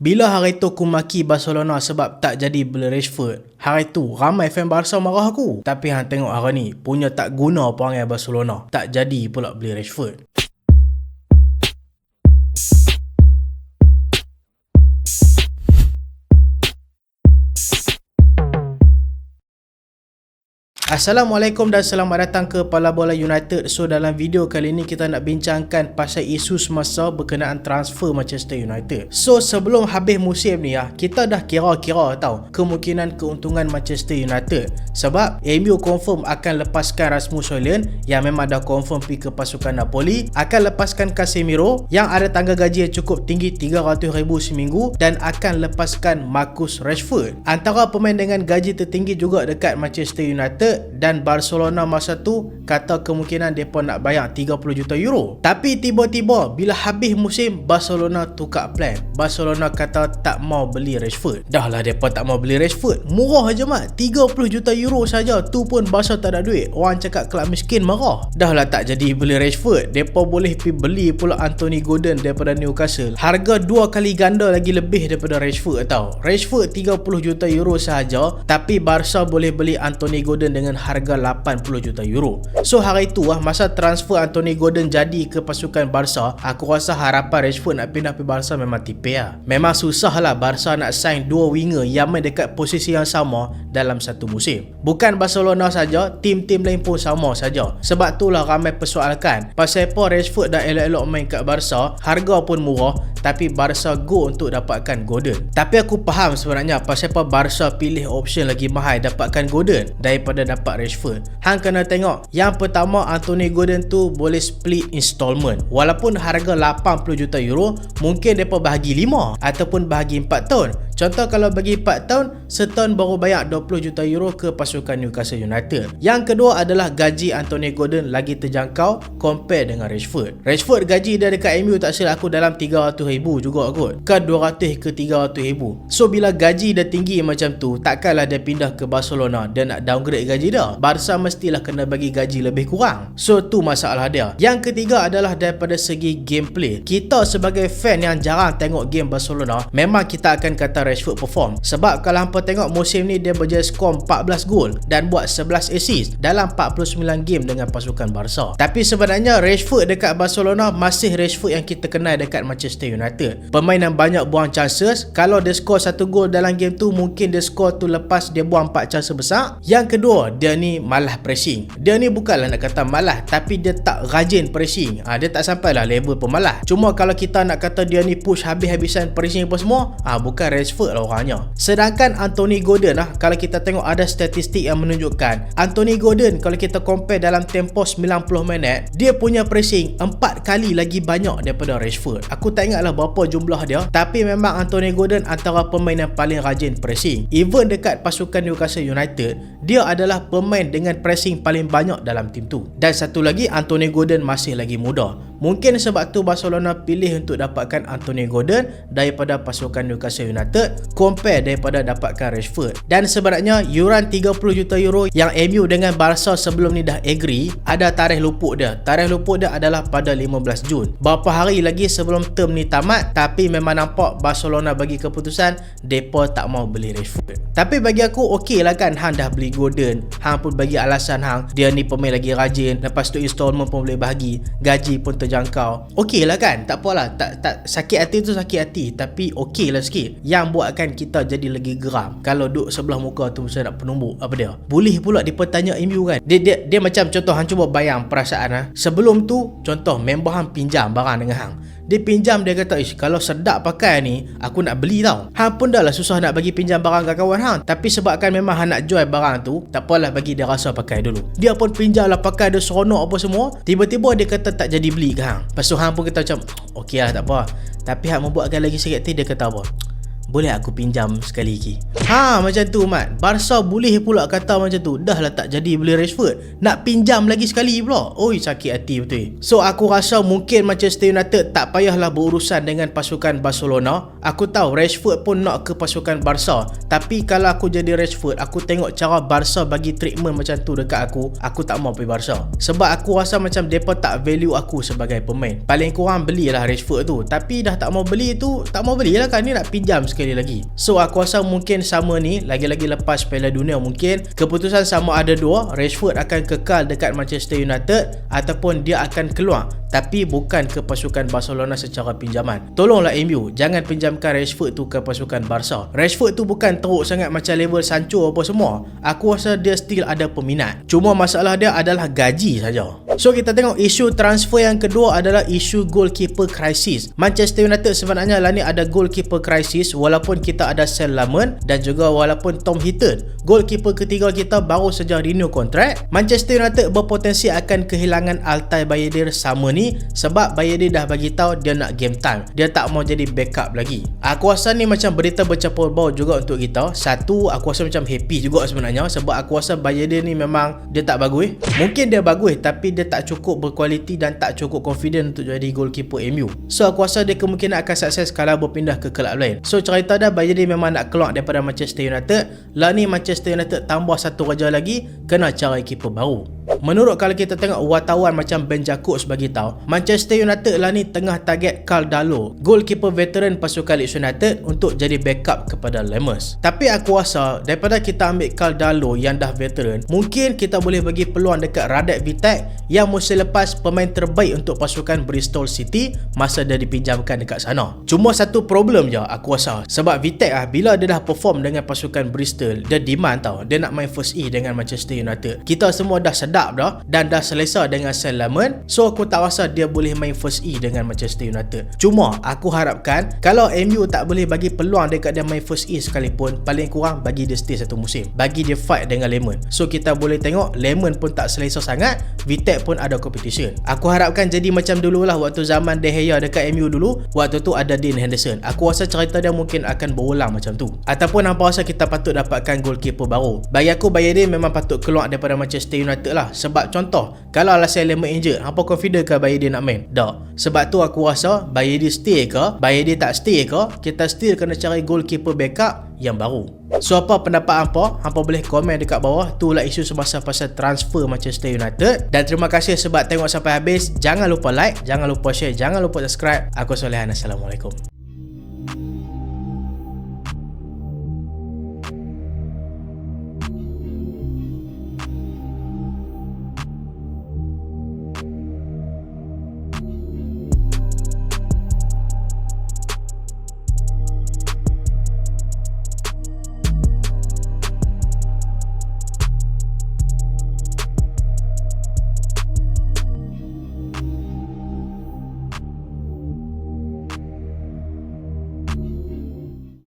Bila hari tu aku maki Barcelona sebab tak jadi beli Rashford, hari tu ramai fan Barca marah aku. Tapi hang tengok hari ni, punya tak guna perangai Barcelona. Tak jadi pula beli Rashford. Assalamualaikum dan selamat datang ke Pala Bola United. So dalam video kali ni kita nak bincangkan pasal isu semasa berkenaan transfer Manchester United. So sebelum habis musim ni kita dah kira-kira tahu kemungkinan keuntungan Manchester United. Sebab MU confirm akan lepaskan Rasmus Højlund yang memang dah confirm pergi ke pasukan Napoli, akan lepaskan Casemiro yang ada tangga gaji yang cukup tinggi 300,000 seminggu, dan akan lepaskan Marcus Rashford. Antara pemain dengan gaji tertinggi juga dekat Manchester United, dan Barcelona masa tu kata kemungkinan mereka nak bayar 30 juta euro. Tapi tiba-tiba bila habis musim, Barcelona tukar plan. Barcelona kata tak mau beli Rashford. Dah lah mereka tak mau beli Rashford. Murah je mat, 30 juta euro saja. Tu pun Barca tak ada duit. Orang cakap kelab miskin marah. Dah lah tak jadi beli Rashford. Mereka boleh pergi beli pula Anthony Gordon daripada Newcastle. Harga 2 kali ganda lagi lebih daripada Rashford tau. Rashford 30 juta euro sahaja, tapi Barca boleh beli Anthony Gordon dengan harga 80 juta euro. So hari tu masa transfer Anthony Gordon jadi ke pasukan Barca, aku rasa harapan Rashford nak pindah ke Barca memang tipis lah. Memang susah lah Barca nak sign 2 winger yang main dekat posisi yang sama dalam satu musim. Bukan Barcelona saja, tim-tim lain pun sama saja. Sebab tu lah ramai persoalkan pasal apa Rashford dah elok-elok main kat Barca, harga pun murah, tapi Barca go untuk dapatkan Gordon. Tapi aku faham sebenarnya pasal apa Barca pilih option lagi mahal dapatkan Gordon daripada dapat Rashford. Hang kena tengok, yang pertama Anthony Gordon tu boleh split installment. Walaupun harga 80 juta euro, mungkin mereka bahagi 5 ataupun bahagi 4 tahun. Contoh kalau bagi 4 tahun, setahun baru bayar 20 juta euro ke pasukan Newcastle United. Yang kedua adalah gaji Anthony Gordon lagi terjangkau compare dengan Rashford. Rashford gaji dia dekat MU tak silap aku dalam 300,000 juga kot. Ke 200 ke 300,000. So bila gaji dia tinggi macam tu, takkanlah dia pindah ke Barcelona dia nak downgrade gaji dia. Barca mestilah kena bagi gaji lebih kurang. So tu masalah dia. Yang ketiga adalah daripada segi gameplay. Kita sebagai fan yang jarang tengok game Barcelona, memang kita akan kata Rashford perform. Sebab kalau hampa tengok musim ni dia berjaya skor 14 gol dan buat 11 assist dalam 49 game dengan pasukan Barca. Tapi sebenarnya Rashford dekat Barcelona masih Rashford yang kita kenal dekat Manchester United. Pemain yang banyak buang chances. Kalau dia skor 1 gol dalam game tu, mungkin dia skor tu lepas dia buang 4 chances besar. Yang kedua, dia ni malah pressing. Dia ni bukanlah nak kata malah, tapi dia tak rajin pressing. Dia tak sampailah level pemalah. Cuma kalau kita nak kata dia ni push habis-habisan pressing apa semua, bukan Rashford lah orangnya. Sedangkan Anthony Gordon kalau kita tengok ada statistik yang menunjukkan Anthony Gordon kalau kita compare dalam tempoh 90 minit, dia punya pressing 4 kali lagi banyak daripada Rashford. Aku tak ingatlah berapa jumlah dia, tapi memang Anthony Gordon antara pemain yang paling rajin pressing. Even dekat pasukan Newcastle United, dia adalah pemain dengan pressing paling banyak dalam tim tu. Dan satu lagi, Anthony Gordon masih lagi muda. Mungkin sebab tu Barcelona pilih untuk dapatkan Anthony Gordon daripada pasukan Newcastle United compare daripada dapatkan Rashford. Dan sebenarnya yuran 30 juta euro yang MU dengan Barca sebelum ni dah agree, ada tarikh luput dia. Tarikh luput dia adalah pada 15 Jun. Berapa hari lagi sebelum term ni tamat, tapi memang nampak Barcelona bagi keputusan depa tak mau beli Rashford. Tapi bagi aku okey lah kan, hang dah beli Gordon, hang pun bagi alasan hang dia ni pemain lagi rajin, lepas tu installment pun boleh bahagi, gaji pun terjangkau. Okey lah kan, tak apalah, tak sakit hati tu sakit hati, tapi okey lah sikit. Yang buatkan kita jadi lagi geram kalau duduk sebelah muka tu mesti nak penumbuk apa dia. Boleh pula dia tanya MU kan. Dia macam contoh hang cuba bayang perasaan sebelum tu, contoh member hang pinjam barang dengan hang. Dia pinjam, dia kata, kalau sedap pakai ni, aku nak beli tau. Hang pun dah lah susah nak bagi pinjam barang ke kawan hang. Tapi sebabkan memang hang nak jual barang tu, tak apalah bagi dia rasa pakai dulu. Dia pun pinjam lah pakai, dia seronok apa semua. Tiba-tiba dia kata tak jadi beli ke hang. Lepas tu hang pun kata macam, okey lah tak apa. Tapi hang membuatkan lagi sikit hati, dia kata apa? boleh aku pinjam sekali lagi? Macam tu Mat. Barca boleh pula kata macam tu. Dah lah tak jadi beli Rashford, nak pinjam lagi sekali pula. Oi, sakit hati betul. So aku rasa mungkin Manchester United tak payahlah berurusan dengan pasukan Barcelona. Aku tahu Rashford pun nak ke pasukan Barca, tapi kalau aku jadi Rashford, aku tengok cara Barca bagi treatment macam tu dekat aku tak mau pergi Barca. Sebab aku rasa macam mereka tak value aku sebagai pemain. Paling kurang belilah Rashford tu, tapi dah tak mau beli tu, tak mau belilah kan, ni nak pinjam sekali lagi. So aku rasa mungkin sama ni, lagi-lagi lepas Piala Dunia mungkin keputusan sama ada dua, Rashford akan kekal dekat Manchester United ataupun dia akan keluar, tapi bukan ke pasukan Barcelona secara pinjaman. Tolonglah MU, jangan pinjamkan Rashford tu ke pasukan Barca. Rashford tu bukan teruk sangat macam level Sancho apa semua. Aku rasa dia still ada peminat. Cuma masalah dia adalah gaji saja. So kita tengok isu transfer yang kedua adalah isu goalkeeper crisis. Manchester United sebenarnya lah ni ada goalkeeper crisis, walaupun kita ada Sam Lamont dan juga walaupun Tom Heaton. Goalkeeper ketiga kita baru saja renew kontrak. Manchester United berpotensi akan kehilangan Altay Bayindir sama ni, sebab Bayindir dah bagi tahu dia nak game time. Dia tak mau jadi backup lagi. Aku rasa ni macam berita bercampur bau juga untuk kita. Satu, aku rasa macam happy juga sebenarnya, sebab aku rasa Bayindir ni memang dia tak bagus. Mungkin dia bagus tapi dia tak cukup berkualiti dan tak cukup confident untuk jadi goalkeeper MU. So aku rasa dia kemungkinan akan sukses kalau berpindah ke kelab lain. So cerita dah Bayindir memang nak keluar daripada Manchester United. Lah ni Manchester United tambah satu raja lagi, kena cari keeper baru. Menurut kalau kita tengok wartawan macam Ben Jacobs bagi tahu, Manchester United lah ni tengah target Karl Darlow, goalkeeper veteran pasukan Leeds United, untuk jadi backup kepada Lemers. Tapi aku rasa daripada kita ambil Karl Darlow yang dah veteran, mungkin kita boleh bagi peluang dekat Radek Vitek yang musim lepas pemain terbaik untuk pasukan Bristol City masa dia dipinjamkan dekat sana. Cuma satu problem je aku rasa, sebab Vitek bila dia dah perform dengan pasukan Bristol, dia demand tau, dia nak main first E dengan Manchester United. Kita semua dah sedap dah dan dah selesa dengan Sam Lamont. So aku tak rasa dia boleh main first E dengan Manchester United. Cuma aku harapkan kalau MU tak boleh bagi peluang dekat dia main first E sekalipun, paling kurang bagi dia stay satu musim, bagi dia fight dengan Lemon. So kita boleh tengok Lemon pun tak selesa sangat, Vitek pun ada competition. Aku harapkan jadi macam dululah waktu zaman De Gea dekat MU dulu, waktu tu ada Dean Henderson. Aku rasa cerita dia mungkin akan berulang macam tu. Ataupun hampa rasa kita patut dapatkan goalkeeper baru. Bagi aku Bayindir memang patut keluar daripada Manchester United lah. Sebab contoh, kalau alasan Lemon injured, hampa confident ke Bayindir nak main? Tak. Sebab tu aku rasa Bayindir stay ke, Bayindir tak stay ke, kita still kena cari goalkeeper backup yang baru. So apa pendapat hampa? Hampa boleh komen dekat bawah. Itulah isu semasa pasal transfer Manchester United. Dan terima kasih sebab tengok sampai habis. Jangan lupa like, jangan lupa share, jangan lupa subscribe. Aku Solehan, Assalamualaikum.